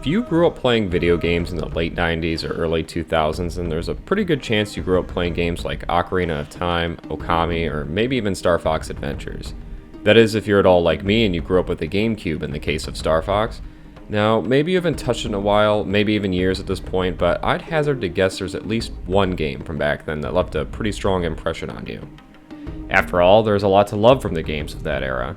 If you grew up playing video games in the late 90s or early 2000s, then there's a pretty good chance you grew up playing games like Ocarina of Time, Okami, or maybe even Star Fox Adventures. That is, if you're at all like me and you grew up with the GameCube in the case of Star Fox. Now, maybe you haven't touched it in a while, maybe even years at this point, but I'd hazard to guess there's at least one game from back then that left a pretty strong impression on you. After all, there's a lot to love from the games of that era.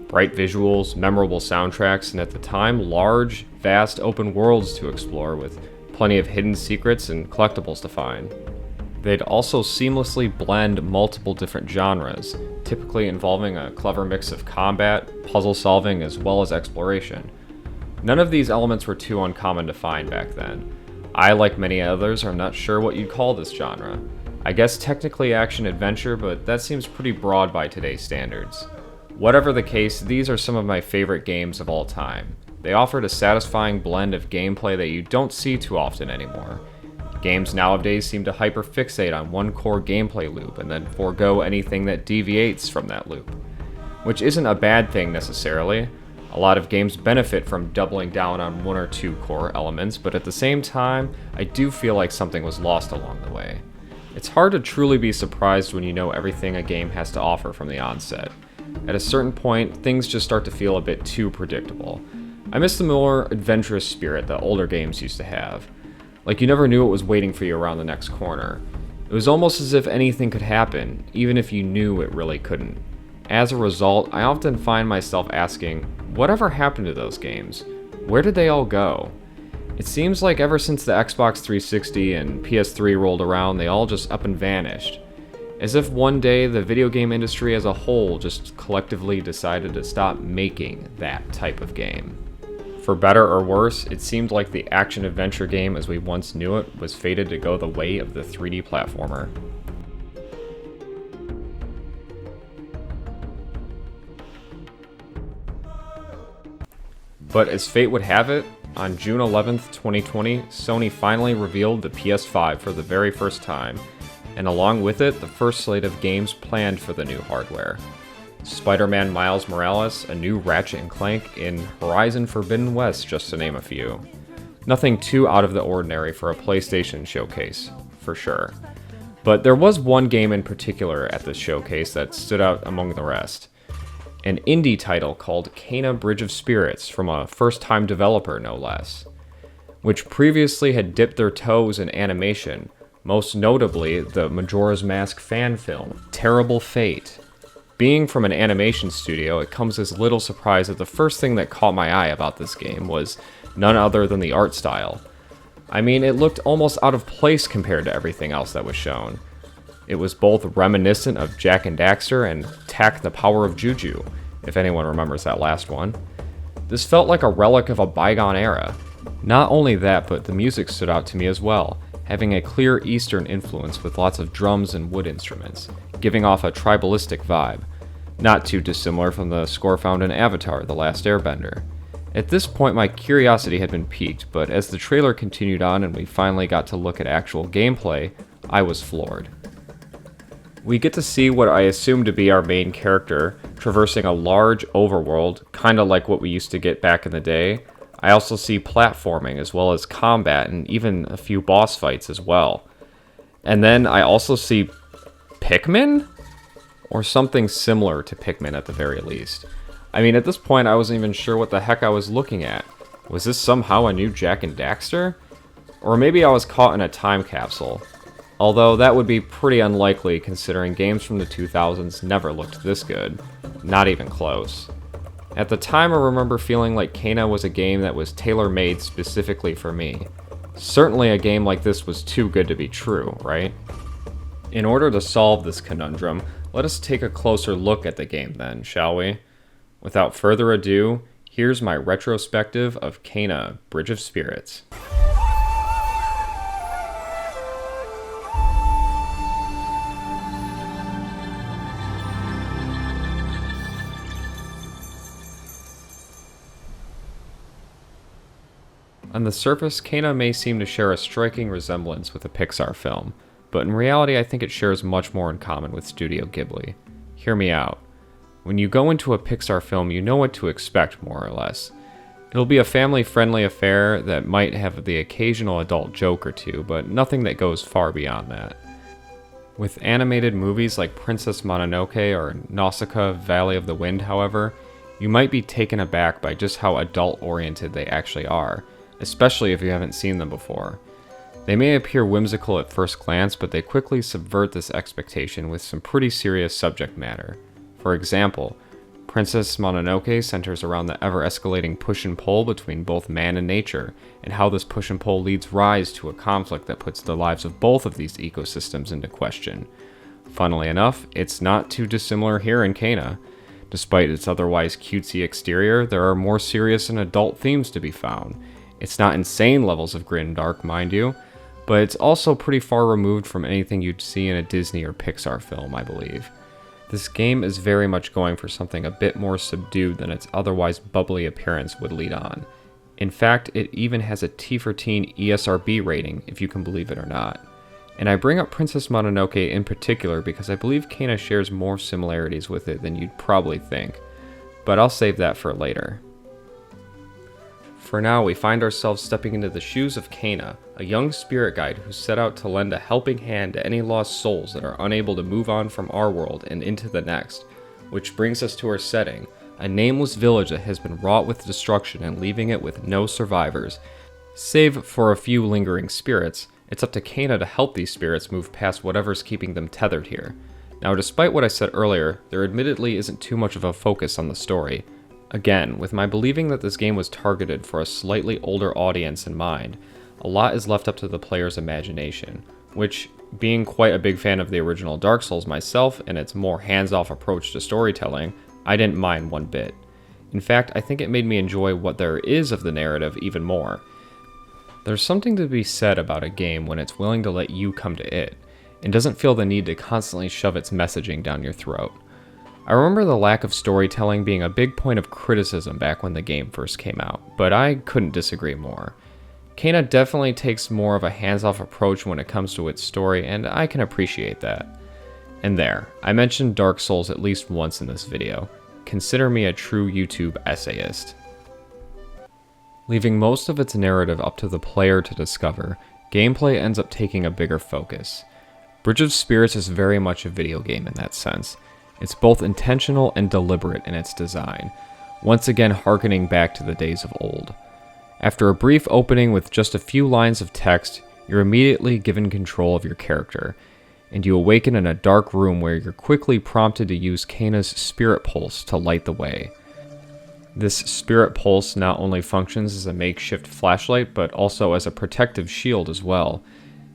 Bright visuals, memorable soundtracks, and at the time, large, vast open worlds to explore with plenty of hidden secrets and collectibles to find. They'd also seamlessly blend multiple different genres, typically involving a clever mix of combat, puzzle solving, as well as exploration. None of these elements were too uncommon to find back then. I, like many others, are not sure what you'd call this genre. I guess technically action-adventure, but that seems pretty broad by today's standards. Whatever the case, these are some of my favorite games of all time. They offered a satisfying blend of gameplay that you don't see too often anymore. Games nowadays seem to hyper-fixate on one core gameplay loop and then forego anything that deviates from that loop. Which isn't a bad thing necessarily. A lot of games benefit from doubling down on one or two core elements, but at the same time, I do feel like something was lost along the way. It's hard to truly be surprised when you know everything a game has to offer from the onset. At a certain point, things just start to feel a bit too predictable. I miss the more adventurous spirit that older games used to have. Like you never knew what was waiting for you around the next corner. It was almost as if anything could happen, even if you knew it really couldn't. As a result, I often find myself asking, whatever happened to those games? Where did they all go? It seems like ever since the Xbox 360 and PS3 rolled around, they all just up and vanished. As if one day the video game industry as a whole just collectively decided to stop making that type of game. For better or worse, it seemed like the action-adventure game as we once knew it was fated to go the way of the 3D platformer. But as fate would have it, on June 11th, 2020, Sony finally revealed the PS5 for the very first time, and along with it, the first slate of games planned for the new hardware. Spider-Man Miles Morales, a new Ratchet & Clank, and Horizon Forbidden West, just to name a few. Nothing too out of the ordinary for a PlayStation showcase, for sure. But there was one game in particular at this showcase that stood out among the rest. An indie title called KINO Bridge of Spirits from a first-time developer, no less, which previously had dipped their toes in animation, most notably the Majora's Mask fan film, Terrible Fate. Being from an animation studio, it comes as little surprise that the first thing that caught my eye about this game was none other than the art style. I mean, it looked almost out of place compared to everything else that was shown. It was both reminiscent of Jak and Daxter and Tak the Power of Juju, if anyone remembers that last one. This felt like a relic of a bygone era. Not only that, but the music stood out to me as well, having a clear Eastern influence with lots of drums and wood instruments, giving off a tribalistic vibe, not too dissimilar from the score found in Avatar: The Last Airbender. At this point, my curiosity had been piqued, but as the trailer continued on and we finally got to look at actual gameplay, I was floored. We get to see what I assume to be our main character, traversing a large overworld, kinda like what we used to get back in the day. I also see platforming as well as combat and even a few boss fights as well. And then I also see Pikmin? Or something similar to Pikmin at the very least. I mean, at this point I wasn't even sure what the heck I was looking at. Was this somehow a new Jak and Daxter? Or maybe I was caught in a time capsule. Although that would be pretty unlikely considering games from the 2000s never looked this good. Not even close. At the time, I remember feeling like KINO was a game that was tailor-made specifically for me. Certainly a game like this was too good to be true, right? In order to solve this conundrum, let us take a closer look at the game then, shall we? Without further ado, here's my retrospective of KINO Bridge of Spirits. On the surface, KINO may seem to share a striking resemblance with a Pixar film, but in reality I think it shares much more in common with Studio Ghibli. Hear me out. When you go into a Pixar film, you know what to expect, more or less. It'll be a family-friendly affair that might have the occasional adult joke or two, but nothing that goes far beyond that. With animated movies like Princess Mononoke or Nausicaa Valley of the Wind, however, you might be taken aback by just how adult-oriented they actually are, especially if you haven't seen them before. They may appear whimsical at first glance, but they quickly subvert this expectation with some pretty serious subject matter. For example, Princess Mononoke centers around the ever-escalating push and pull between both man and nature, and how this push and pull leads rise to a conflict that puts the lives of both of these ecosystems into question. Funnily enough, it's not too dissimilar here in KINO. Despite its otherwise cutesy exterior, there are more serious and adult themes to be found. It's not insane levels of grim and dark, mind you, but it's also pretty far removed from anything you'd see in a Disney or Pixar film, I believe. This game is very much going for something a bit more subdued than its otherwise bubbly appearance would lead on. In fact, it even has a T for Teen ESRB rating, if you can believe it or not. And I bring up Princess Mononoke in particular because I believe KINO shares more similarities with it than you'd probably think, but I'll save that for later. For now, we find ourselves stepping into the shoes of KINO, a young spirit guide who set out to lend a helping hand to any lost souls that are unable to move on from our world and into the next, which brings us to our setting, a nameless village that has been wrought with destruction and leaving it with no survivors. Save for a few lingering spirits, it's up to KINO to help these spirits move past whatever's keeping them tethered here. Now, despite what I said earlier, there admittedly isn't too much of a focus on the story. Again, with my believing that this game was targeted for a slightly older audience in mind, a lot is left up to the player's imagination, which, being quite a big fan of the original Dark Souls myself and its more hands-off approach to storytelling, I didn't mind one bit. In fact, I think it made me enjoy what there is of the narrative even more. There's something to be said about a game when it's willing to let you come to it, and doesn't feel the need to constantly shove its messaging down your throat. I remember the lack of storytelling being a big point of criticism back when the game first came out, but I couldn't disagree more. KINO definitely takes more of a hands-off approach when it comes to its story, and I can appreciate that. And there, I mentioned Dark Souls at least once in this video. Consider me a true YouTube essayist. Leaving most of its narrative up to the player to discover, gameplay ends up taking a bigger focus. Bridge of Spirits is very much a video game in that sense. It's both intentional and deliberate in its design, once again harkening back to the days of old. After a brief opening with just a few lines of text, you're immediately given control of your character, and you awaken in a dark room where you're quickly prompted to use KINO's Spirit Pulse to light the way. This Spirit Pulse not only functions as a makeshift flashlight, but also as a protective shield as well.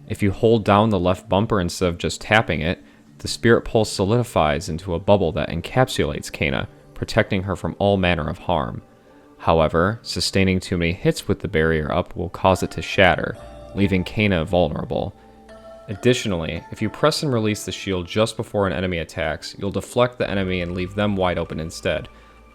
If you hold down the left bumper instead of just tapping it, the Spirit Pulse solidifies into a bubble that encapsulates KINO, protecting her from all manner of harm. However, sustaining too many hits with the barrier up will cause it to shatter, leaving KINO vulnerable. Additionally, if you press and release the shield just before an enemy attacks, you'll deflect the enemy and leave them wide open instead.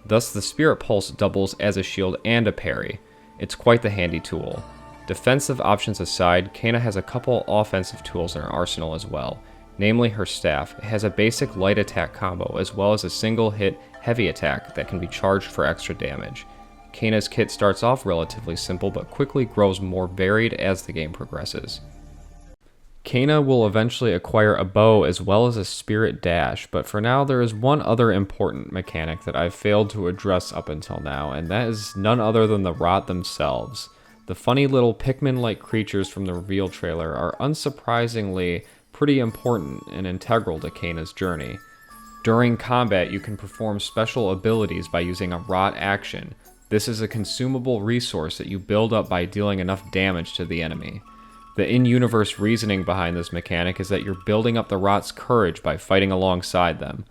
Thus, the Spirit Pulse doubles as a shield and a parry. It's quite the handy tool. Defensive options aside, KINO has a couple offensive tools in her arsenal as well. Namely her staff. It has a basic light attack combo as well as a single hit heavy attack that can be charged for extra damage. KINO's kit starts off relatively simple but quickly grows more varied as the game progresses. KINO will eventually acquire a bow as well as a spirit dash, but for now there is one other important mechanic that I've failed to address up until now, and that is none other than the rot themselves. The funny little Pikmin-like creatures from the reveal trailer are unsurprisingly pretty important and integral to KINO's journey. During combat, you can perform special abilities by using a rot action. This is a consumable resource that you build up by dealing enough damage to the enemy. The in-universe reasoning behind this mechanic is that you're building up the rot's courage by fighting alongside them.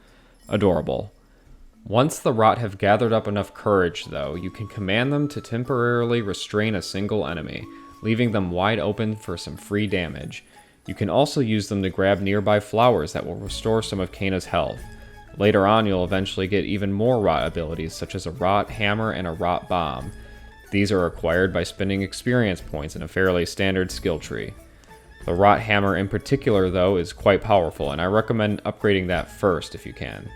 Adorable. Once the rot have gathered up enough courage, though, you can command them to temporarily restrain a single enemy, leaving them wide open for some free damage. You can also use them to grab nearby flowers that will restore some of KINO's health. Later on, you'll eventually get even more rot abilities, such as a rot hammer and a rot bomb. These are acquired by spending experience points in a fairly standard skill tree. The rot hammer in particular, though, is quite powerful, and I recommend upgrading that first if you can.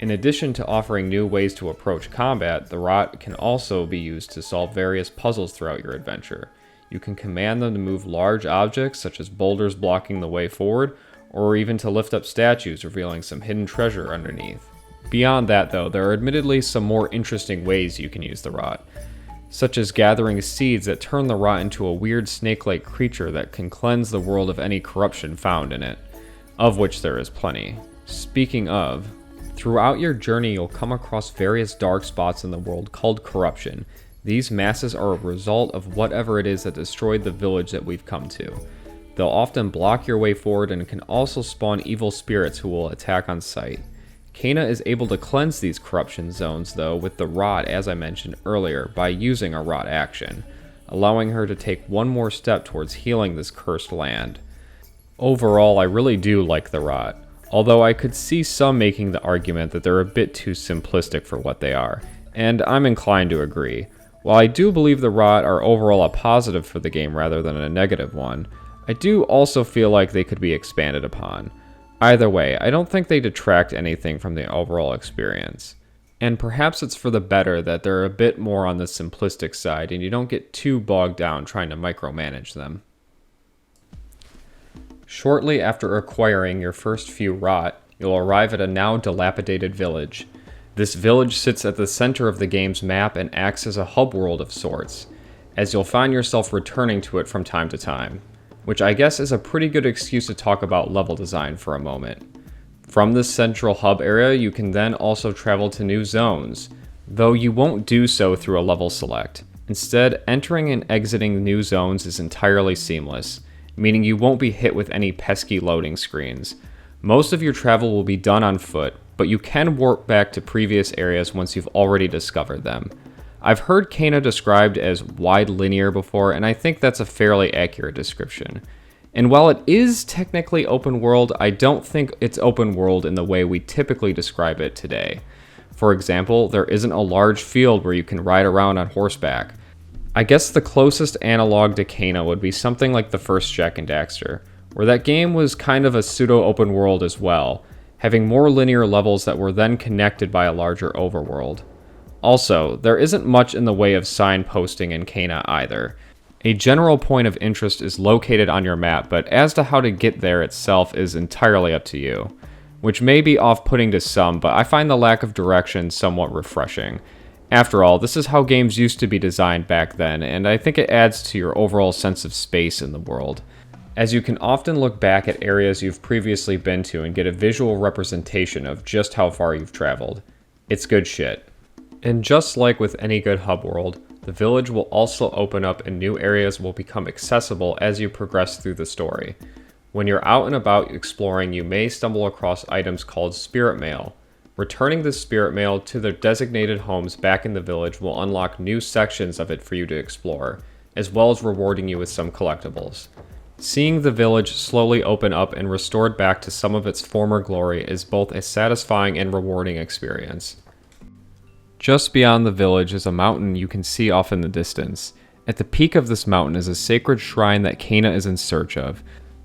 In addition to offering new ways to approach combat, the rot can also be used to solve various puzzles throughout your adventure. You can command them to move large objects, such as boulders blocking the way forward, or even to lift up statues, revealing some hidden treasure underneath. Beyond that, though, there are admittedly some more interesting ways you can use the rot, such as gathering seeds that turn the rot into a weird snake-like creature that can cleanse the world of any corruption found in it, of which there is plenty. Speaking of, throughout your journey you'll come across various dark spots in the world called corruption. These masses are a result of whatever it is that destroyed the village that we've come to. They'll often block your way forward and can also spawn evil spirits who will attack on sight. KINO is able to cleanse these corruption zones though with the rot, as I mentioned earlier, by using a rot action, allowing her to take one more step towards healing this cursed land. Overall, I really do like the rot, although I could see some making the argument that they're a bit too simplistic for what they are, and I'm inclined to agree. While I do believe the rot are overall a positive for the game rather than a negative one, I do also feel like they could be expanded upon. Either way, I don't think they detract anything from the overall experience. And perhaps it's for the better that they're a bit more on the simplistic side and you don't get too bogged down trying to micromanage them. Shortly after acquiring your first few rot, you'll arrive at a now dilapidated village. This village sits at the center of the game's map and acts as a hub world of sorts, as you'll find yourself returning to it from time to time, which I guess is a pretty good excuse to talk about level design for a moment. From this central hub area, you can then also travel to new zones, though you won't do so through a level select. Instead, entering and exiting new zones is entirely seamless, meaning you won't be hit with any pesky loading screens. Most of your travel will be done on foot, but you can warp back to previous areas once you've already discovered them. I've heard KINO described as wide linear before, and I think that's a fairly accurate description. And while it is technically open world, I don't think it's open world in the way we typically describe it today. For example, there isn't a large field where you can ride around on horseback. I guess the closest analog to KINO would be something like the first Jak and Daxter, where that game was kind of a pseudo-open world as well, having more linear levels that were then connected by a larger overworld. Also, there isn't much in the way of signposting in KINO either. A general point of interest is located on your map, but as to how to get there itself is entirely up to you, which may be off-putting to some, but I find the lack of direction somewhat refreshing. After all, this is how games used to be designed back then, and I think it adds to your overall sense of space in the world, as you can often look back at areas you've previously been to and get a visual representation of just how far you've traveled. It's good shit. And just like with any good hub world, the village will also open up and new areas will become accessible as you progress through the story. When you're out and about exploring, you may stumble across items called spirit mail. Returning this spirit mail to their designated homes back in the village will unlock new sections of it for you to explore, as well as rewarding you with some collectibles. Seeing the village slowly open up and restored back to some of its former glory is both a satisfying and rewarding experience. Just beyond the village is a mountain you can see off in the distance. At the peak of this mountain is a sacred shrine that KINO is in search of.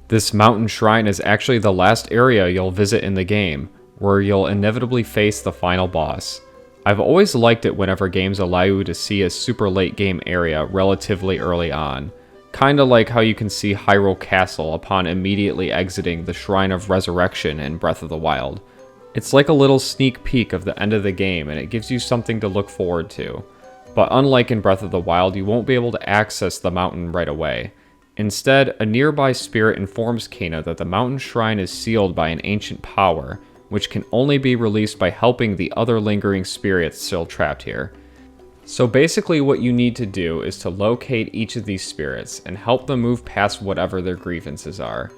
This mountain shrine is actually the last area you'll visit in the game, where you'll inevitably face the final boss. I've always liked it whenever games allow you to see a super late game area relatively early on. Kinda like how you can see Hyrule Castle upon immediately exiting the Shrine of Resurrection in Breath of the Wild. It's like a little sneak peek of the end of the game, and it gives you something to look forward to. But unlike in Breath of the Wild, you won't be able to access the mountain right away. Instead, a nearby spirit informs KINO that the mountain shrine is sealed by an ancient power, which can only be released by helping the other lingering spirits still trapped here. So basically what you need to do is to locate each of these spirits and help them move past whatever their grievances are.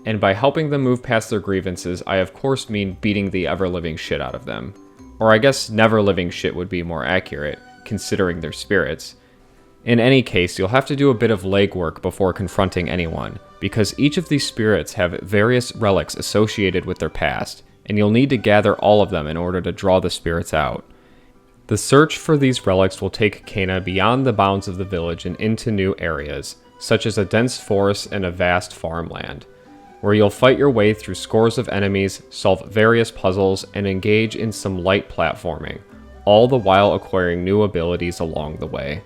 And by helping them move past their grievances, I of course mean beating the ever-living shit out of them. Or I guess never-living shit would be more accurate, considering their spirits. In any case, you'll have to do a bit of legwork before confronting anyone, because each of these spirits have various relics associated with their past, and you'll need to gather all of them in order to draw the spirits out. The search for these relics will take KINO beyond the bounds of the village and into new areas, such as a dense forest and a vast farmland. where you'll fight your way through scores of enemies, solve various puzzles, and engage in some light platforming, all the while acquiring new abilities along the way.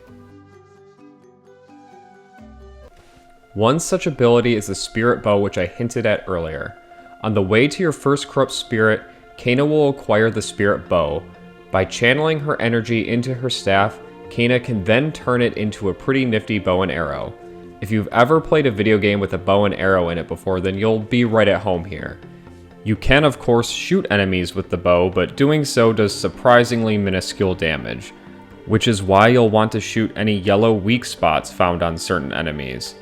One such ability is the Spirit Bow, which I hinted at earlier. On the way to your first corrupt spirit, KINO will acquire the Spirit Bow. By channeling her energy into her staff, KINO can then turn it into a pretty nifty bow and arrow. If you've ever played a video game with a bow and arrow in it before, then you'll be right at home here. You can of course shoot enemies with the bow, but doing so does surprisingly minuscule damage, which is why you'll want to shoot any yellow weak spots found on certain enemies.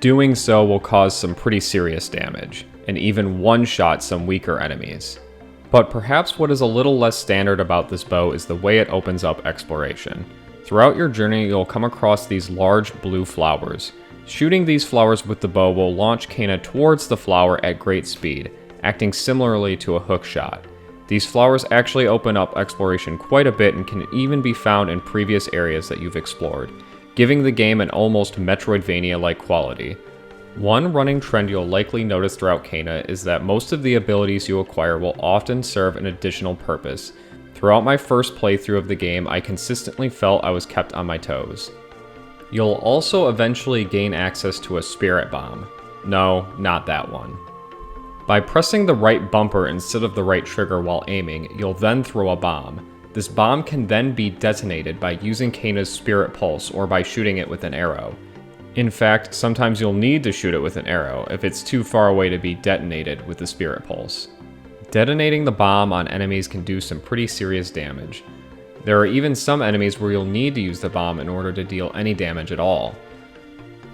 Doing so will cause some pretty serious damage, and even one-shot some weaker enemies. But perhaps what is a little less standard about this bow is the way it opens up exploration. Throughout your journey, you'll come across these large blue flowers. Shooting these flowers with the bow will launch KINO towards the flower at great speed, acting similarly to a hook shot. These flowers actually open up exploration quite a bit and can even be found in previous areas that you've explored, giving the game an almost Metroidvania-like quality. One running trend you'll likely notice throughout KINO is that most of the abilities you acquire will often serve an additional purpose. Throughout my first playthrough of the game, I consistently felt I was kept on my toes. You'll also eventually gain access to a Spirit Bomb. No, not that one. By pressing the right bumper instead of the right trigger while aiming, you'll then throw a bomb. This bomb can then be detonated by using KINO's Spirit Pulse or by shooting it with an arrow. In fact, sometimes you'll need to shoot it with an arrow if it's too far away to be detonated with the Spirit Pulse. Detonating the bomb on enemies can do some pretty serious damage. There are even some enemies where you'll need to use the bomb in order to deal any damage at all.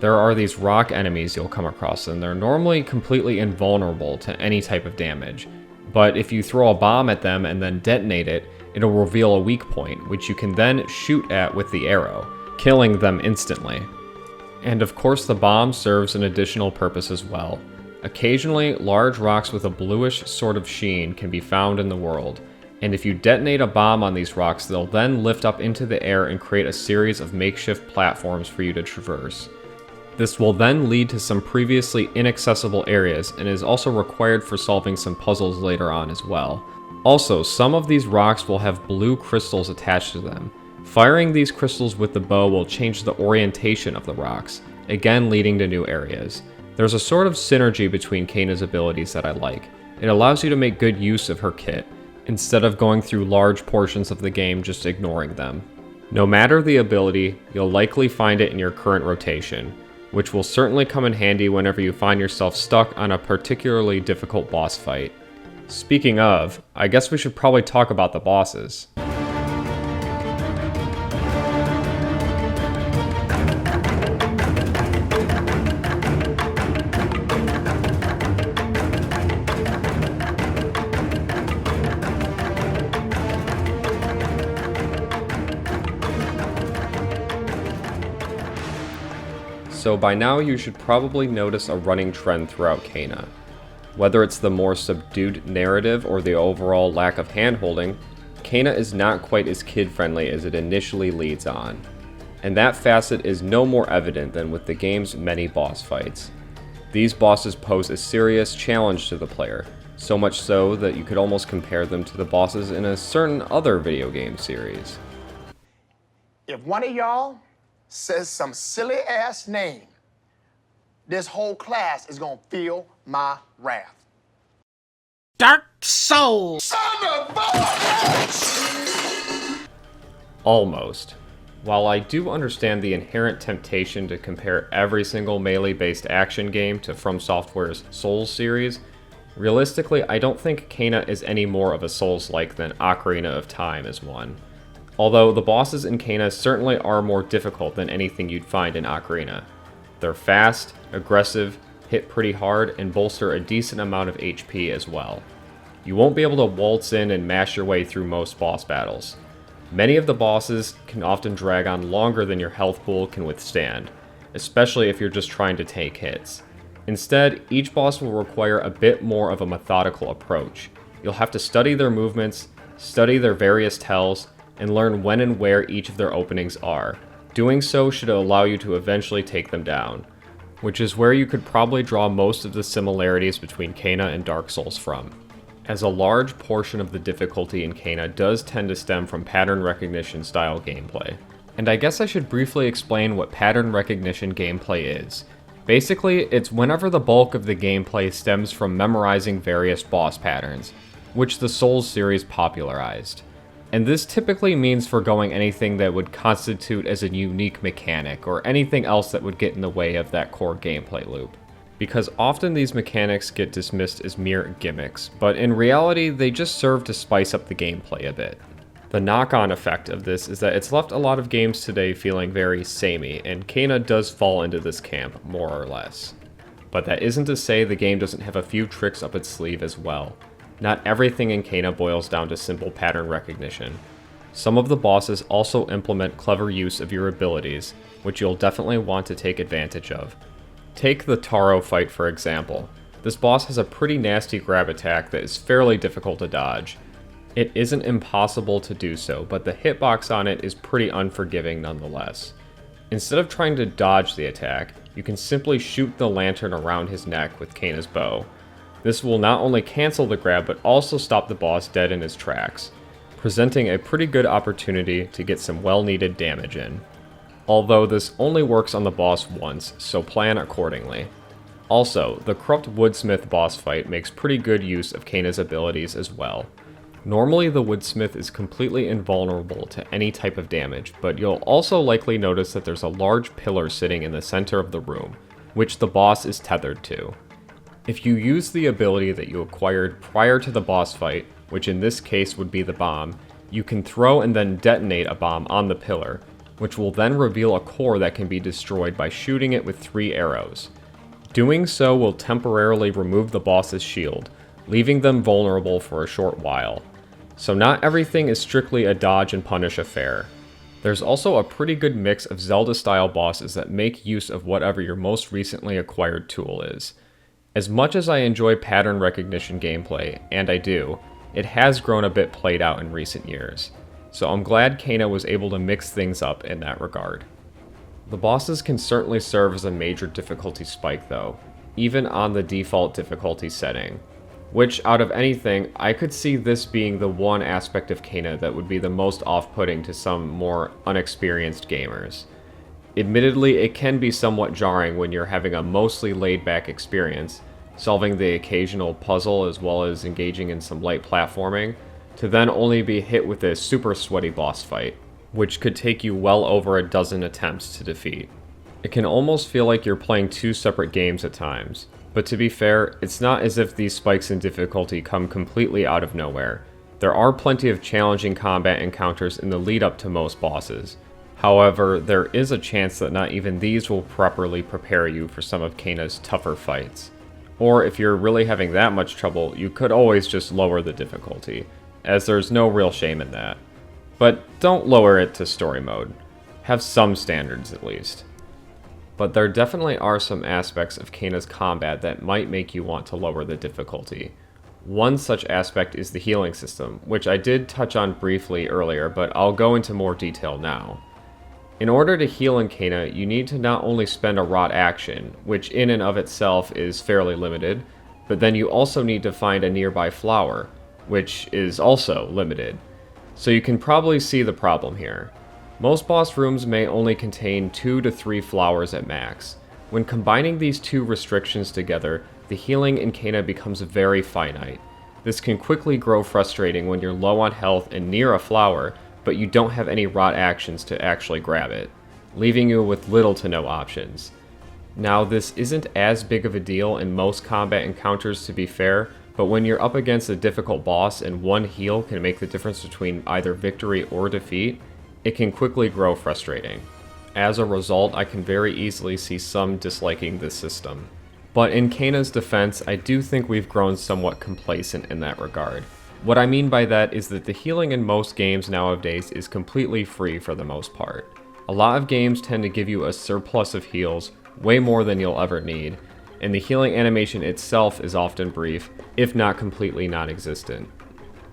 There are these rock enemies you'll come across, and they're normally completely invulnerable to any type of damage. But if you throw a bomb at them and then detonate it, it'll reveal a weak point, which you can then shoot at with the arrow, killing them instantly. And of course the bomb serves an additional purpose as well. Occasionally, large rocks with a bluish sort of sheen can be found in the world, and if you detonate a bomb on these rocks, they'll then lift up into the air and create a series of makeshift platforms for you to traverse. This will then lead to some previously inaccessible areas and is also required for solving some puzzles later on as well. Also, some of these rocks will have blue crystals attached to them. Firing these crystals with the bow will change the orientation of the rocks, again leading to new areas. There's a sort of synergy between KINO's abilities that I like. It allows you to make good use of her kit, instead of going through large portions of the game just ignoring them. No matter the ability, you'll likely find it in your current rotation, which will certainly come in handy whenever you find yourself stuck on a particularly difficult boss fight. Speaking of, I guess we should probably talk about the bosses. So by now you should probably notice a running trend throughout KINO. Whether it's the more subdued narrative or the overall lack of handholding, KINO is not quite as kid-friendly as it initially leads on. And that facet is no more evident than with the game's many boss fights. These bosses pose a serious challenge to the player, so much so that you could almost compare them to the bosses in a certain other video game series. If one of y'all says some silly ass name, this whole class is gonna feel my wrath. Dark Souls! Son of a bitch! Almost. While I do understand the inherent temptation to compare every single melee-based action game to From Software's Souls series, realistically I don't think KINO is any more of a Souls-like than Ocarina of Time is one. Although the bosses in KINO certainly are more difficult than anything you'd find in Ocarina. They're fast, aggressive, hit pretty hard, and bolster a decent amount of HP as well. You won't be able to waltz in and mash your way through most boss battles. Many of the bosses can often drag on longer than your health pool can withstand, especially if you're just trying to take hits. Instead, each boss will require a bit more of a methodical approach. You'll have to study their movements, study their various tells, and learn when and where each of their openings are. Doing so should allow you to eventually take them down. which is where you could probably draw most of the similarities between KINO and Dark Souls from, as a large portion of the difficulty in KINO does tend to stem from pattern recognition style gameplay. And I guess I should briefly explain what pattern recognition gameplay is. Basically, it's whenever the bulk of the gameplay stems from memorizing various boss patterns, which the Souls series popularized. And this typically means forgoing anything that would constitute as a unique mechanic, or anything else that would get in the way of that core gameplay loop. Because often these mechanics get dismissed as mere gimmicks, but in reality they just serve to spice up the gameplay a bit. The knock-on effect of this is that it's left a lot of games today feeling very samey, and KINO does fall into this camp, more or less. But that isn't to say the game doesn't have a few tricks up its sleeve as well. Not everything in KINO boils down to simple pattern recognition. Some of the bosses also implement clever use of your abilities, which you'll definitely want to take advantage of. Take the Taro fight for example. This boss has a pretty nasty grab attack that is fairly difficult to dodge. It isn't impossible to do so, but the hitbox on it is pretty unforgiving nonetheless. Instead of trying to dodge the attack, you can simply shoot the lantern around his neck with KINO's bow. This will not only cancel the grab, but also stop the boss dead in his tracks, presenting a pretty good opportunity to get some well-needed damage in. Although this only works on the boss once, so plan accordingly. Also, the Corrupt Woodsmith boss fight makes pretty good use of KINO's abilities as well. Normally the Woodsmith is completely invulnerable to any type of damage, but you'll also likely notice that there's a large pillar sitting in the center of the room, which the boss is tethered to. If you use the ability that you acquired prior to the boss fight, which in this case would be the bomb, you can throw and then detonate a bomb on the pillar, which will then reveal a core that can be destroyed by shooting it with 3 arrows. Doing so will temporarily remove the boss's shield, leaving them vulnerable for a short while. So not everything is strictly a dodge and punish affair. There's also a pretty good mix of Zelda-style bosses that make use of whatever your most recently acquired tool is. As much as I enjoy pattern recognition gameplay, and I do, it has grown a bit played out in recent years. So I'm glad KINO was able to mix things up in that regard. The bosses can certainly serve as a major difficulty spike though, even on the default difficulty setting. Which, out of anything, I could see this being the one aspect of KINO that would be the most off-putting to some more unexperienced gamers. Admittedly, it can be somewhat jarring when you're having a mostly laid-back experience, solving the occasional puzzle as well as engaging in some light platforming, to then only be hit with a super sweaty boss fight, which could take you well over a dozen attempts to defeat. It can almost feel like you're playing 2 separate games at times. But to be fair, it's not as if these spikes in difficulty come completely out of nowhere. There are plenty of challenging combat encounters in the lead up to most bosses. However, there is a chance that not even these will properly prepare you for some of KINO's tougher fights. Or if you're really having that much trouble, you could always just lower the difficulty, as there's no real shame in that. But don't lower it to story mode. Have some standards at least. But there definitely are some aspects of KINO's combat that might make you want to lower the difficulty. One such aspect is the healing system, which I did touch on briefly earlier, but I'll go into more detail now. In order to heal in KINO, you need to not only spend a rot action, which in and of itself is fairly limited, but then you also need to find a nearby flower, which is also limited. So you can probably see the problem here. Most boss rooms may only contain 2 to 3 flowers at max. When combining these 2 restrictions together, the healing in KINO becomes very finite. This can quickly grow frustrating when you're low on health and near a flower, but you don't have any rot actions to actually grab it, leaving you with little to no options. Now, this isn't as big of a deal in most combat encounters to be fair, but when you're up against a difficult boss and one heal can make the difference between either victory or defeat, it can quickly grow frustrating. As a result, I can very easily see some disliking this system. But in KINO's defense, I do think we've grown somewhat complacent in that regard. What I mean by that is that the healing in most games nowadays is completely free for the most part. A lot of games tend to give you a surplus of heals, way more than you'll ever need, and the healing animation itself is often brief, if not completely non-existent.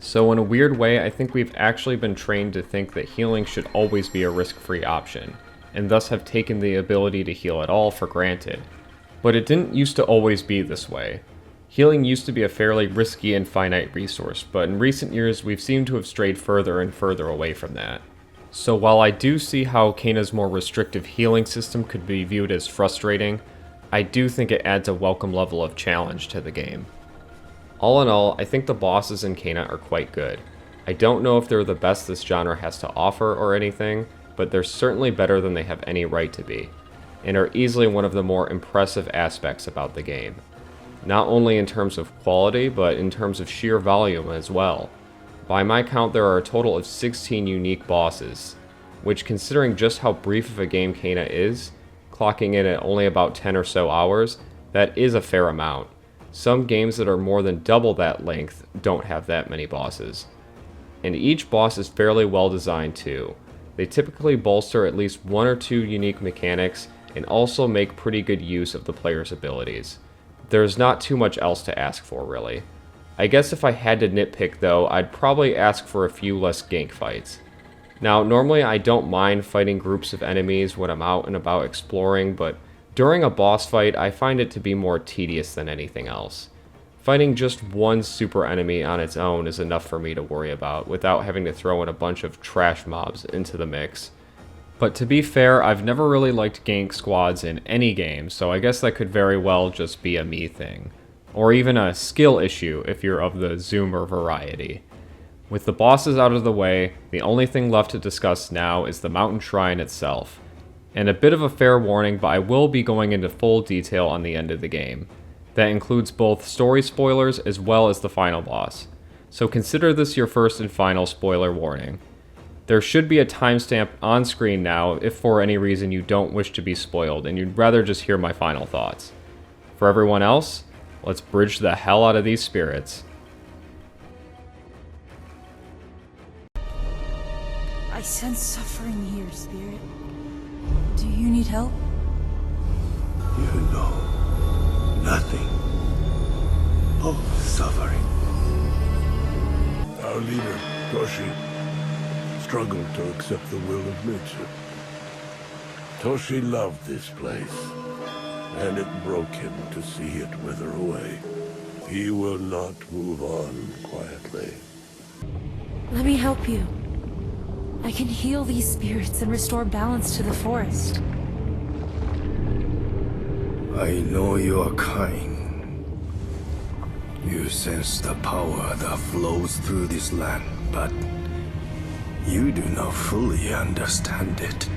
So in a weird way, I think we've actually been trained to think that healing should always be a risk-free option, and thus have taken the ability to heal at all for granted. But it didn't used to always be this way. Healing used to be a fairly risky and finite resource, but in recent years we've seemed to have strayed further and further away from that. So while I do see how KINO's more restrictive healing system could be viewed as frustrating, I do think it adds a welcome level of challenge to the game. All in all, I think the bosses in KINO are quite good. I don't know if they're the best this genre has to offer or anything, but they're certainly better than they have any right to be, and are easily one of the more impressive aspects about the game. Not only in terms of quality, but in terms of sheer volume as well. By my count, there are a total of 16 unique bosses, which, considering just how brief of a game KINO is, clocking in at only about 10 or so hours, that is a fair amount. Some games that are more than double that length don't have that many bosses. And each boss is fairly well designed too. They typically bolster at least one or two unique mechanics and also make pretty good use of the player's abilities. There's not too much else to ask for, really. I guess if I had to nitpick though, I'd probably ask for a few less gank fights. Now, normally I don't mind fighting groups of enemies when I'm out and about exploring, but during a boss fight, I find it to be more tedious than anything else. Fighting just one super enemy on its own is enough for me to worry about, without having to throw in a bunch of trash mobs into the mix. But to be fair, I've never really liked gank squads in any game, so I guess that could very well just be a me thing. Or even a skill issue if you're of the zoomer variety. With the bosses out of the way, the only thing left to discuss now is the mountain shrine itself. And a bit of a fair warning, but I will be going into full detail on the end of the game. That includes both story spoilers as well as the final boss. So consider this your first and final spoiler warning. There should be a timestamp on screen now if for any reason you don't wish to be spoiled and you'd rather just hear my final thoughts. For everyone else, let's bridge the hell out of these spirits. I sense suffering here, Spirit. Do you need help? You know nothing of suffering. Our leader, Toshi, struggled to accept the will of nature. Toshi loved this place, and it broke him to see it wither away. He will not move on quietly. Let me help you. I can heal these spirits and restore balance to the forest. I know you are kind. You sense the power that flows through this land, but you do not fully understand it.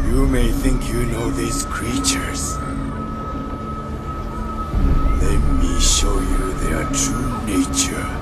You may think you know these creatures. Let me show you their true nature.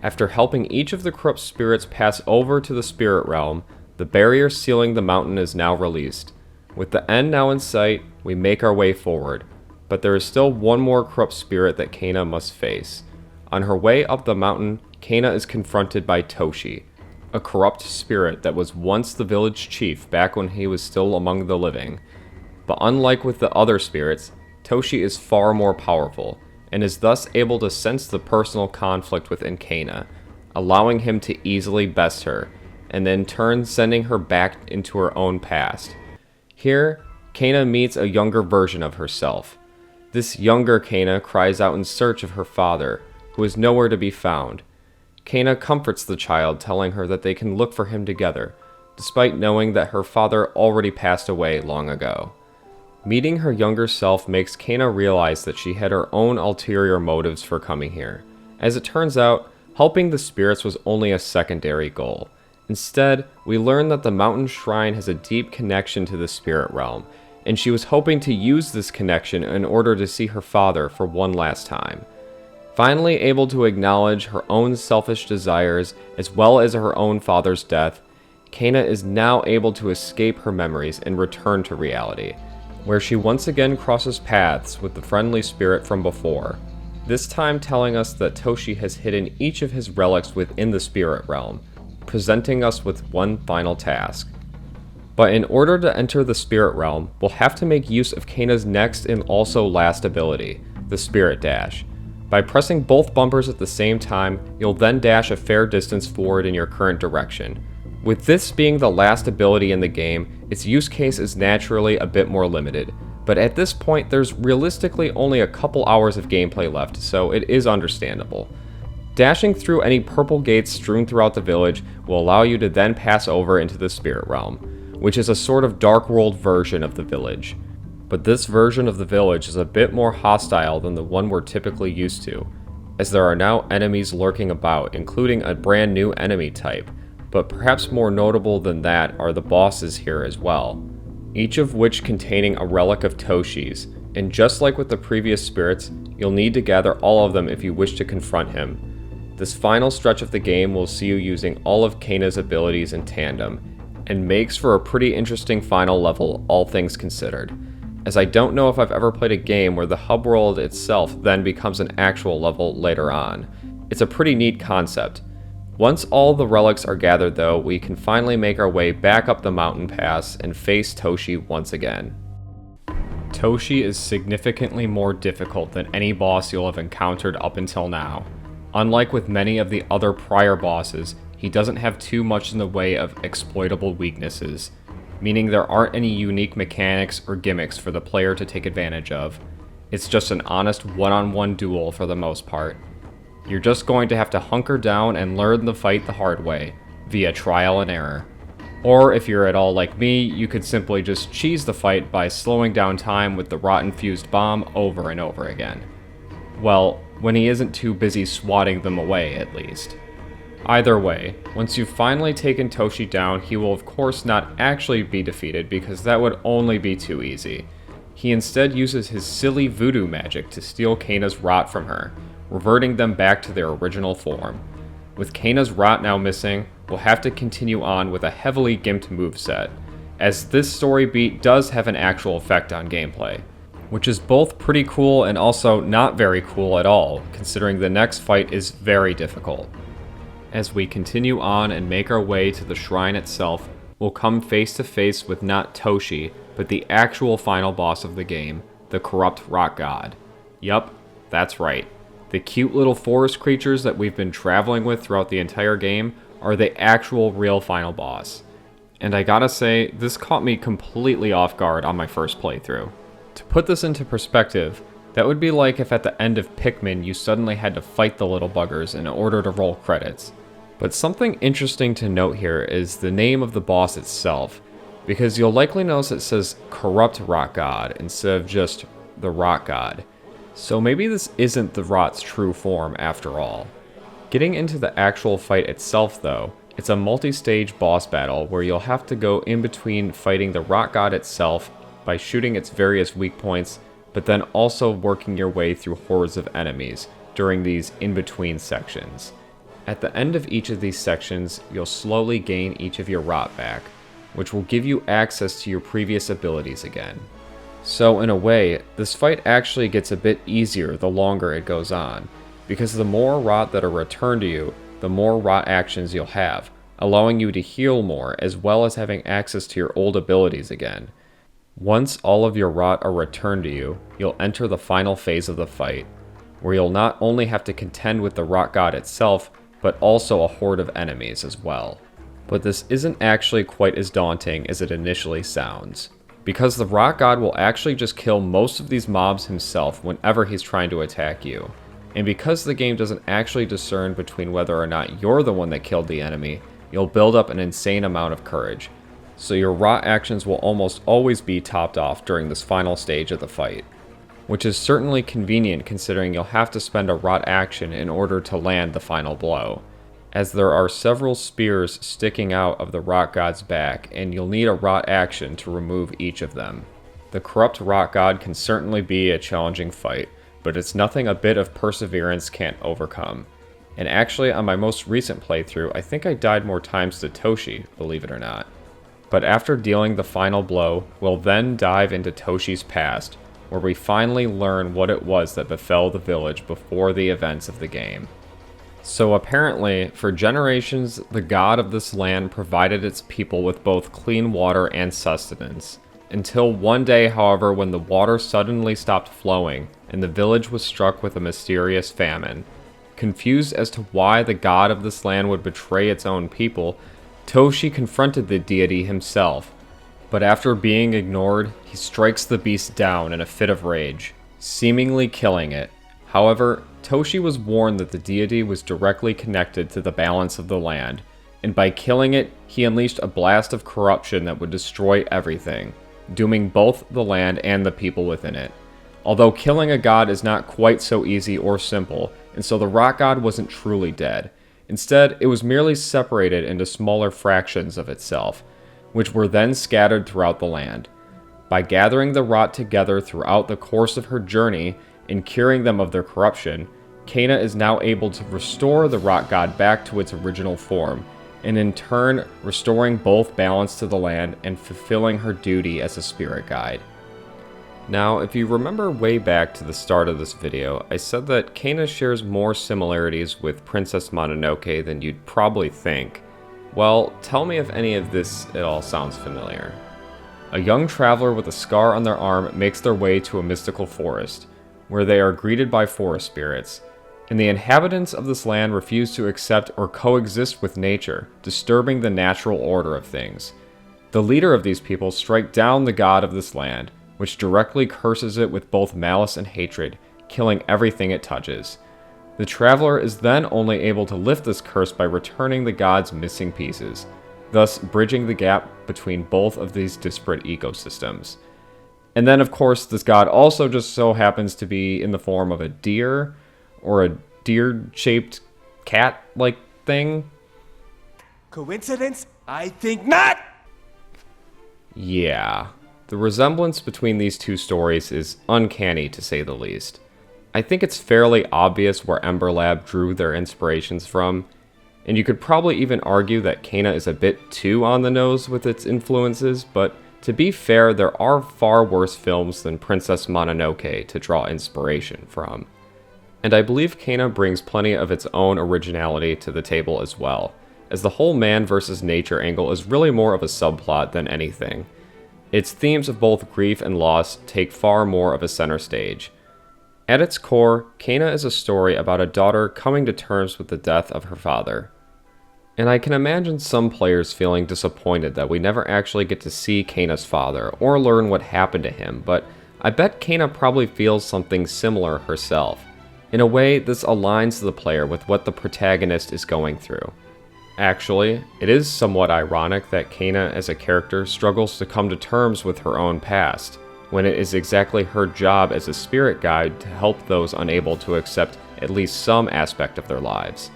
After helping each of the corrupt spirits pass over to the spirit realm, the barrier sealing the mountain is now released. With the end now in sight, we make our way forward, but there is still one more corrupt spirit that KINO must face. On her way up the mountain, KINO is confronted by Toshi, a corrupt spirit that was once the village chief back when he was still among the living. But unlike with the other spirits, Toshi is far more powerful, and is thus able to sense the personal conflict within KINO, allowing him to easily best her, and in turn sending her back into her own past. Here, KINO meets a younger version of herself. This younger KINO cries out in search of her father, who is nowhere to be found. KINO comforts the child, telling her that they can look for him together, despite knowing that her father already passed away long ago. Meeting her younger self makes KINO realize that she had her own ulterior motives for coming here. As it turns out, helping the spirits was only a secondary goal. Instead, we learn that the mountain shrine has a deep connection to the spirit realm, and she was hoping to use this connection in order to see her father for one last time. Finally able to acknowledge her own selfish desires as well as her own father's death, KINO is now able to escape her memories and return to reality, where she once again crosses paths with the friendly spirit from before, this time telling us that Toshi has hidden each of his relics within the spirit realm, presenting us with one final task. But in order to enter the Spirit Realm, we'll have to make use of Kina's next and also last ability, the Spirit Dash. By pressing both bumpers at the same time, you'll then dash a fair distance forward in your current direction. With this being the last ability in the game, its use case is naturally a bit more limited, but at this point there's realistically only a couple hours of gameplay left, so it is understandable. Dashing through any purple gates strewn throughout the village will allow you to then pass over into the Spirit Realm, which is a sort of Dark World version of the village. But this version of the village is a bit more hostile than the one we're typically used to, as there are now enemies lurking about, including a brand new enemy type, but perhaps more notable than that are the bosses here as well, each of which containing a relic of Toshi's, and just like with the previous spirits, you'll need to gather all of them if you wish to confront him. This final stretch of the game will see you using all of Kina's abilities in tandem, and makes for a pretty interesting final level, all things considered, as I don't know if I've ever played a game where the Hubworld itself then becomes an actual level later on. It's a pretty neat concept. Once all the relics are gathered though, we can finally make our way back up the mountain pass and face Toshi once again. Toshi is significantly more difficult than any boss you'll have encountered up until now. Unlike with many of the other prior bosses, he doesn't have too much in the way of exploitable weaknesses, meaning there aren't any unique mechanics or gimmicks for the player to take advantage of. It's just an honest one-on-one duel for the most part. You're just going to have to hunker down and learn the fight the hard way, via trial and error. Or if you're at all like me, you could simply just cheese the fight by slowing down time with the rot-infused bomb over and over again. Well, when he isn't too busy swatting them away, at least. Either way, once you've finally taken Toshi down, he will of course not actually be defeated because that would only be too easy. He instead uses his silly voodoo magic to steal Kina's rot from her, reverting them back to their original form. With Kina's rot now missing, we'll have to continue on with a heavily gimped moveset, as this story beat does have an actual effect on gameplay, which is both pretty cool and also not very cool at all, considering the next fight is very difficult. As we continue on and make our way to the shrine itself, we'll come face to face with not Toshi, but the actual final boss of the game, the corrupt rock god. Yup, that's right. The cute little forest creatures that we've been traveling with throughout the entire game are the actual real final boss. And I gotta say, this caught me completely off guard on my first playthrough. To put this into perspective, that would be like if at the end of Pikmin you suddenly had to fight the little buggers in order to roll credits. But something interesting to note here is the name of the boss itself, because you'll likely notice it says Corrupt Rock God instead of just the Rock God. So maybe this isn't the Rot's true form after all. Getting into the actual fight itself though, it's a multi-stage boss battle where you'll have to go in between fighting the Rock God itself by shooting its various weak points, but then also working your way through hordes of enemies during these in-between sections. At the end of each of these sections, you'll slowly gain each of your rot back, which will give you access to your previous abilities again. So in a way, this fight actually gets a bit easier the longer it goes on, because the more rot that are returned to you, the more rot actions you'll have, allowing you to heal more as well as having access to your old abilities again. Once all of your rot are returned to you, you'll enter the final phase of the fight, where you'll not only have to contend with the rot god itself, but also a horde of enemies as well. But this isn't actually quite as daunting as it initially sounds, because the rot god will actually just kill most of these mobs himself whenever he's trying to attack you. And because the game doesn't actually discern between whether or not you're the one that killed the enemy, you'll build up an insane amount of courage. So your rot actions will almost always be topped off during this final stage of the fight, which is certainly convenient considering you'll have to spend a rot action in order to land the final blow, as there are several spears sticking out of the rot god's back and you'll need a rot action to remove each of them. The corrupt rot god can certainly be a challenging fight, but it's nothing a bit of perseverance can't overcome. And actually on my most recent playthrough, I think I died more times to Toshi, believe it or not. But after dealing the final blow, we'll then dive into Toshi's past, where we finally learn what it was that befell the village before the events of the game. So apparently, for generations, the god of this land provided its people with both clean water and sustenance. Until one day, however, when the water suddenly stopped flowing, and the village was struck with a mysterious famine. Confused as to why the god of this land would betray its own people, Toshi confronted the deity himself. But after being ignored, he strikes the beast down in a fit of rage, seemingly killing it. However, Toshi was warned that the deity was directly connected to the balance of the land, and by killing it, he unleashed a blast of corruption that would destroy everything, dooming both the land and the people within it. Although killing a god is not quite so easy or simple, and so the rock god wasn't truly dead. Instead, it was merely separated into smaller fractions of itself, which were then scattered throughout the land. By gathering the rot together throughout the course of her journey and curing them of their corruption, KINO is now able to restore the rock god back to its original form, and in turn restoring both balance to the land and fulfilling her duty as a spirit guide. Now, if you remember way back to the start of this video, I said that KINO shares more similarities with Princess Mononoke than you'd probably think. Well, tell me if any of this at all sounds familiar. A young traveler with a scar on their arm makes their way to a mystical forest, where they are greeted by forest spirits, and the inhabitants of this land refuse to accept or coexist with nature, disturbing the natural order of things. The leader of these people strike down the god of this land, which directly curses it with both malice and hatred, killing everything it touches. The traveler is then only able to lift this curse by returning the god's missing pieces, thus bridging the gap between both of these disparate ecosystems. And then, of course, this god also just so happens to be in the form of a deer, or a deer-shaped cat-like thing. Coincidence? I think not! Yeah, the resemblance between these two stories is uncanny to say the least. I think it's fairly obvious where Ember Lab drew their inspirations from, and you could probably even argue that KINO is a bit too on the nose with its influences, but to be fair, there are far worse films than Princess Mononoke to draw inspiration from. And I believe KINO brings plenty of its own originality to the table as well, as the whole man versus nature angle is really more of a subplot than anything. Its themes of both grief and loss take far more of a center stage. At its core, KINO is a story about a daughter coming to terms with the death of her father. And I can imagine some players feeling disappointed that we never actually get to see KINO's father or learn what happened to him, but I bet KINO probably feels something similar herself. In a way, this aligns the player with what the protagonist is going through. Actually, it is somewhat ironic that KINO as a character struggles to come to terms with her own past, when it is exactly her job as a spirit guide to help those unable to accept at least some aspect of their lives.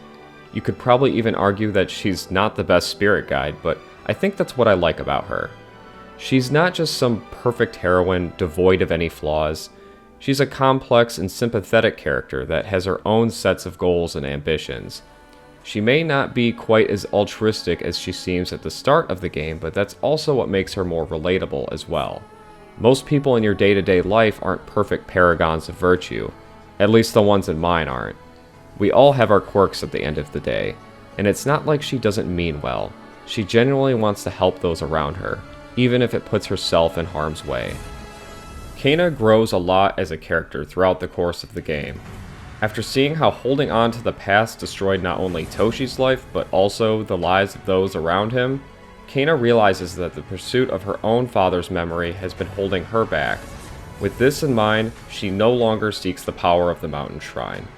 You could probably even argue that she's not the best spirit guide, but I think that's what I like about her. She's not just some perfect heroine devoid of any flaws. She's a complex and sympathetic character that has her own sets of goals and ambitions. She may not be quite as altruistic as she seems at the start of the game, but that's also what makes her more relatable as well. Most people in your day-to-day life aren't perfect paragons of virtue. At least the ones in mine aren't. We all have our quirks at the end of the day, and it's not like she doesn't mean well. She genuinely wants to help those around her, even if it puts herself in harm's way. KINO grows a lot as a character throughout the course of the game. After seeing how holding on to the past destroyed not only Toshi's life, but also the lives of those around him, KINO realizes that the pursuit of her own father's memory has been holding her back. With this in mind, she no longer seeks the power of the mountain shrine,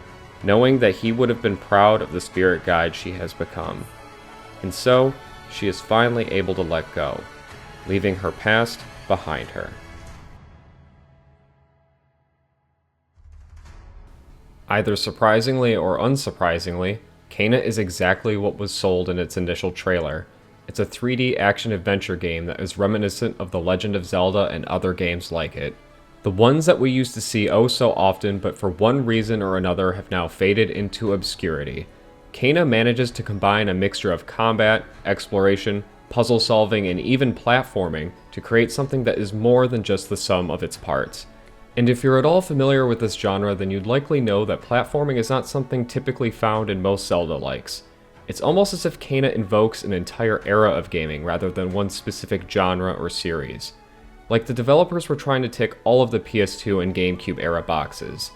knowing that he would have been proud of the spirit guide she has become. And so, she is finally able to let go, leaving her past behind her. Either surprisingly or unsurprisingly, KINO is exactly what was sold in its initial trailer. It's a 3D action-adventure game that is reminiscent of The Legend of Zelda and other games like it. The ones that we used to see oh so often, but for one reason or another have now faded into obscurity. KINO manages to combine a mixture of combat, exploration, puzzle solving, and even platforming to create something that is more than just the sum of its parts. And if you're at all familiar with this genre, then you'd likely know that platforming is not something typically found in most Zelda-likes. It's almost as if KINO invokes an entire era of gaming rather than one specific genre or series. Like the developers were trying to tick all of the PS2 and GameCube era boxes.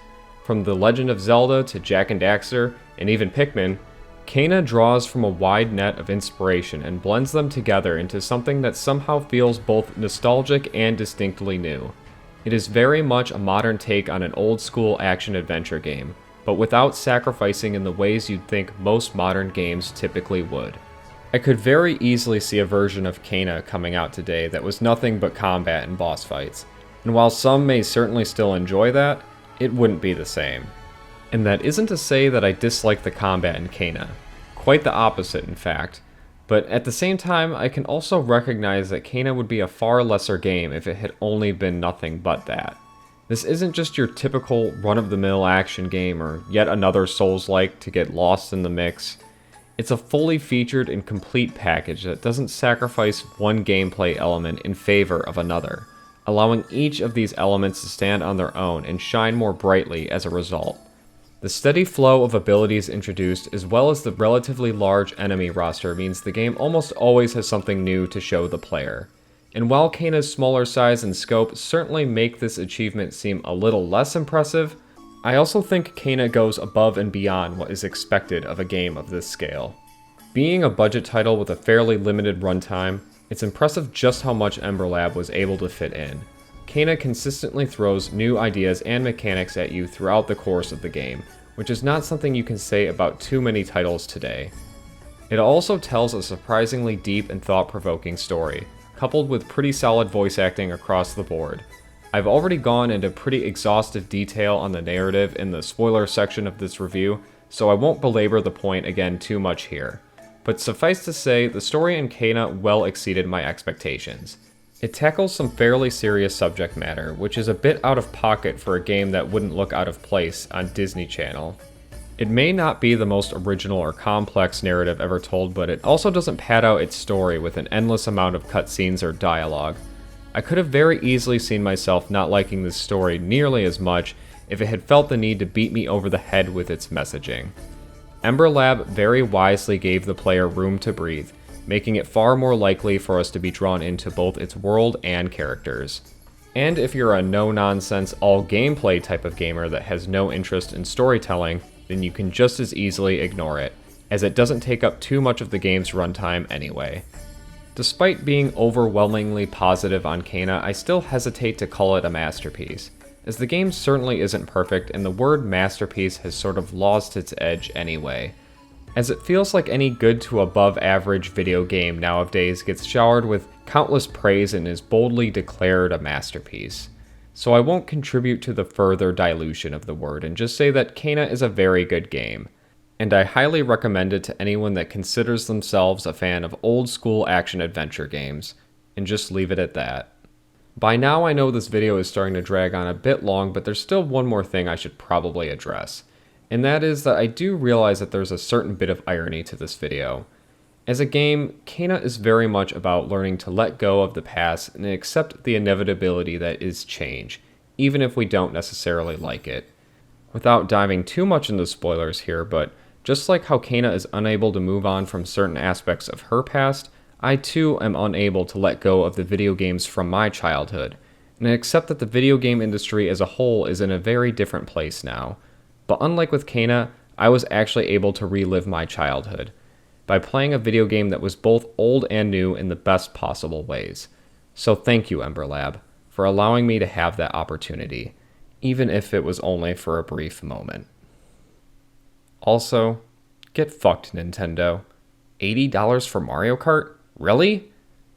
From The Legend of Zelda to Jak and Daxter, and even Pikmin, KINO draws from a wide net of inspiration and blends them together into something that somehow feels both nostalgic and distinctly new. It is very much a modern take on an old-school action-adventure game, but without sacrificing in the ways you'd think most modern games typically would. I could very easily see a version of KINO coming out today that was nothing but combat and boss fights, and while some may certainly still enjoy that, it wouldn't be the same. And that isn't to say that I dislike the combat in KINO. Quite the opposite, in fact. But at the same time, I can also recognize that KINO would be a far lesser game if it had only been nothing but that. This isn't just your typical run-of-the-mill action game or yet another Souls-like to get lost in the mix. It's a fully featured and complete package that doesn't sacrifice one gameplay element in favor of another, allowing each of these elements to stand on their own and shine more brightly as a result. The steady flow of abilities introduced, as well as the relatively large enemy roster, means the game almost always has something new to show the player. And while KINO's smaller size and scope certainly make this achievement seem a little less impressive, I also think KINO goes above and beyond what is expected of a game of this scale. Being a budget title with a fairly limited runtime, it's impressive just how much Ember Lab was able to fit in. KINO consistently throws new ideas and mechanics at you throughout the course of the game, which is not something you can say about too many titles today. It also tells a surprisingly deep and thought-provoking story, coupled with pretty solid voice acting across the board. I've already gone into pretty exhaustive detail on the narrative in the spoiler section of this review, so I won't belabor the point again too much here. But suffice to say, the story in KINO well exceeded my expectations. It tackles some fairly serious subject matter, which is a bit out of pocket for a game that wouldn't look out of place on Disney Channel. It may not be the most original or complex narrative ever told, but it also doesn't pad out its story with an endless amount of cutscenes or dialogue. I could have very easily seen myself not liking this story nearly as much if it had felt the need to beat me over the head with its messaging. Ember Lab very wisely gave the player room to breathe, making it far more likely for us to be drawn into both its world and characters. And if you're a no-nonsense, all-gameplay type of gamer that has no interest in storytelling, then you can just as easily ignore it, as it doesn't take up too much of the game's runtime anyway. Despite being overwhelmingly positive on KINO, I still hesitate to call it a masterpiece, as the game certainly isn't perfect and the word masterpiece has sort of lost its edge anyway, as it feels like any good to above average video game nowadays gets showered with countless praise and is boldly declared a masterpiece. So I won't contribute to the further dilution of the word and just say that KINO is a very good game, and I highly recommend it to anyone that considers themselves a fan of old school action adventure games, and just leave it at that. By now I know this video is starting to drag on a bit long, but there's still one more thing I should probably address. And that is that I do realize that there's a certain bit of irony to this video. As a game, KINO is very much about learning to let go of the past and accept the inevitability that is change, even if we don't necessarily like it. Without diving too much into spoilers here, but just like how KINO is unable to move on from certain aspects of her past, I too am unable to let go of the video games from my childhood, and accept that the video game industry as a whole is in a very different place now. But unlike with KINO, I was actually able to relive my childhood by playing a video game that was both old and new in the best possible ways. So thank you, Ember Lab, for allowing me to have that opportunity, even if it was only for a brief moment. Also, get fucked, Nintendo. $80 for Mario Kart? Really?